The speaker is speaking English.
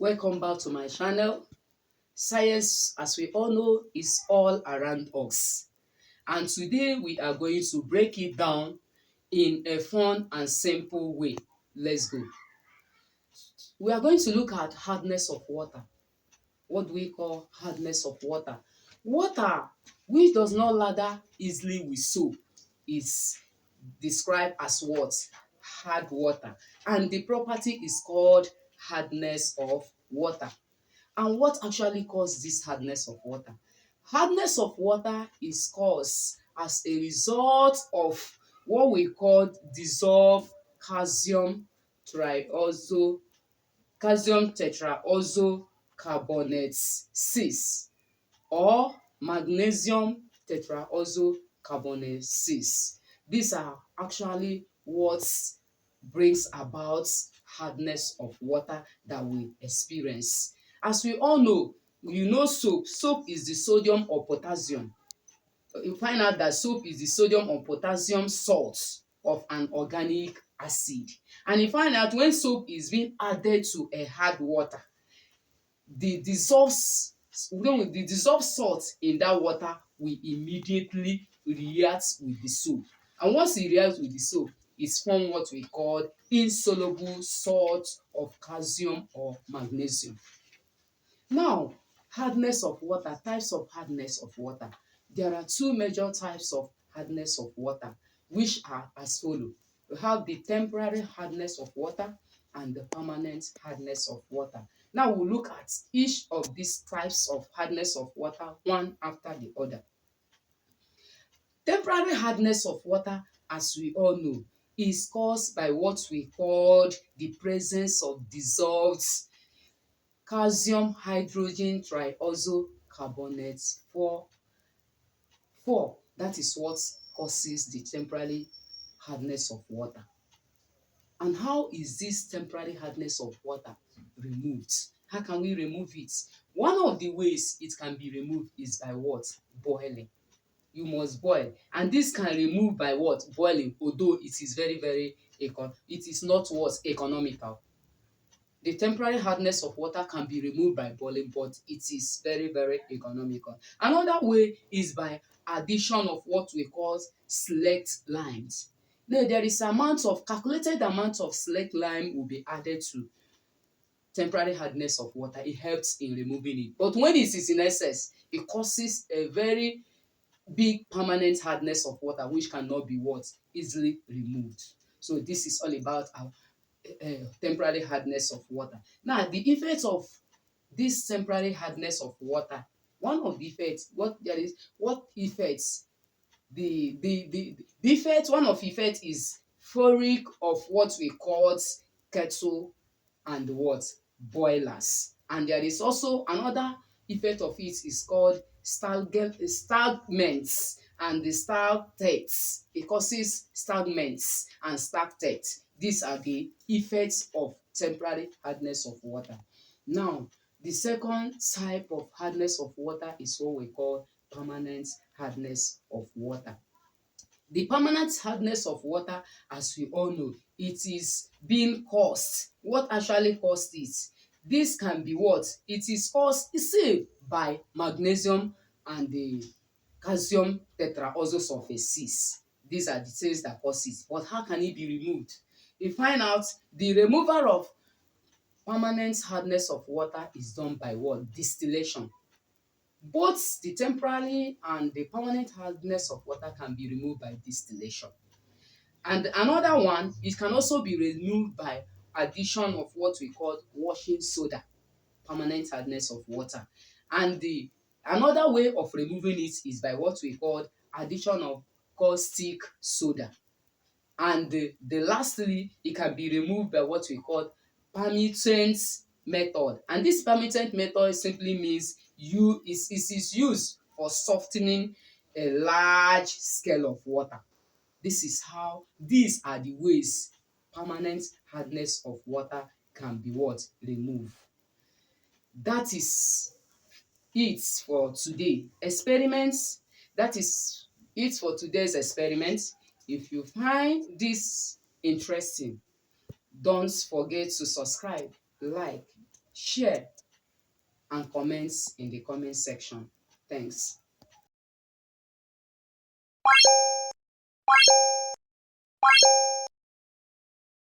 Welcome back to my channel. Science, as we all know, is all around us. And today we are going to break it down in a fun and simple way. Let's go. We are going to look at hardness of water. What do we call hardness of water? Water which does not lather easily with soap is described as what? Hard water. And the property is called hardness of water. And what actually causes this hardness of water? Hardness of water is caused as a result of what we call dissolved calcium trioxo calcium tetraoxo carbonate 6 or magnesium tetraoxo carbonate 6. These are actually what brings about hardness of water that we experience. As we all know, you know soap. Soap is the sodium or potassium. You find out that soap is the sodium or potassium salt of an organic acid. And you find out when soap is being added to a hard water, the dissolved salt in that water will immediately react with the soap. And once it reacts with the soap, it forms what we call insoluble salt of calcium or magnesium. Now, hardness of water, types of hardness of water. There are two major types of hardness of water, which are as follows. We have the temporary hardness of water and the permanent hardness of water. Now we'll look at each of these types of hardness of water one after the other. Temporary hardness of water, as we all know, is caused by what we call the presence of dissolved calcium hydrogen trioxo carbonate 4. That is what causes the temporary hardness of water. And how is this temporary hardness of water removed? How can we remove it? One of the ways it can be removed is by what? Boiling. You must boil. And this can remove by what? Boiling, although it is it is not what? Economical. The temporary hardness of water can be removed by boiling, but it is very economical. Another way is by addition of what we call select limes. Now, there is calculated amount of select lime will be added to temporary hardness of water. It helps in removing it. But when it is in excess, it causes a very big permanent hardness of water, which cannot be what? Easily removed. So this is all about our temporary hardness of water. Now, the effects of this temporary hardness of water, one of the effects, what effects? The effect, one of effect is furic of what we call kettle and what? Boilers. And there is also another effect of it is called stagnants and the stalactites. It causes stagnants and stalactites. These are the effects of temporary hardness of water. Now, the second type of hardness of water is what we call permanent hardness of water. The permanent hardness of water, as we all know, it is being caused. What actually caused it? This can be what? It is caused, by magnesium and the calcium tetraoxosulfate 6. These are the things that cause it. But how can it be removed? We find out the removal of permanent hardness of water is done by what? Distillation. Both the temporary and the permanent hardness of water can be removed by distillation. And another one, it can also be removed by addition of what we call washing soda, permanent hardness of water. And another way of removing it is by what we call addition of caustic soda. And lastly, it can be removed by what we call permittant method. And this permittant method simply means it is used for softening a large scale of water. These are the ways permanent hardness of water can be what? Removed. That is it for today. Experiments. That is it for today's experiment. If you find this interesting, don't forget to subscribe, like, share and comments in the comment section. Thanks.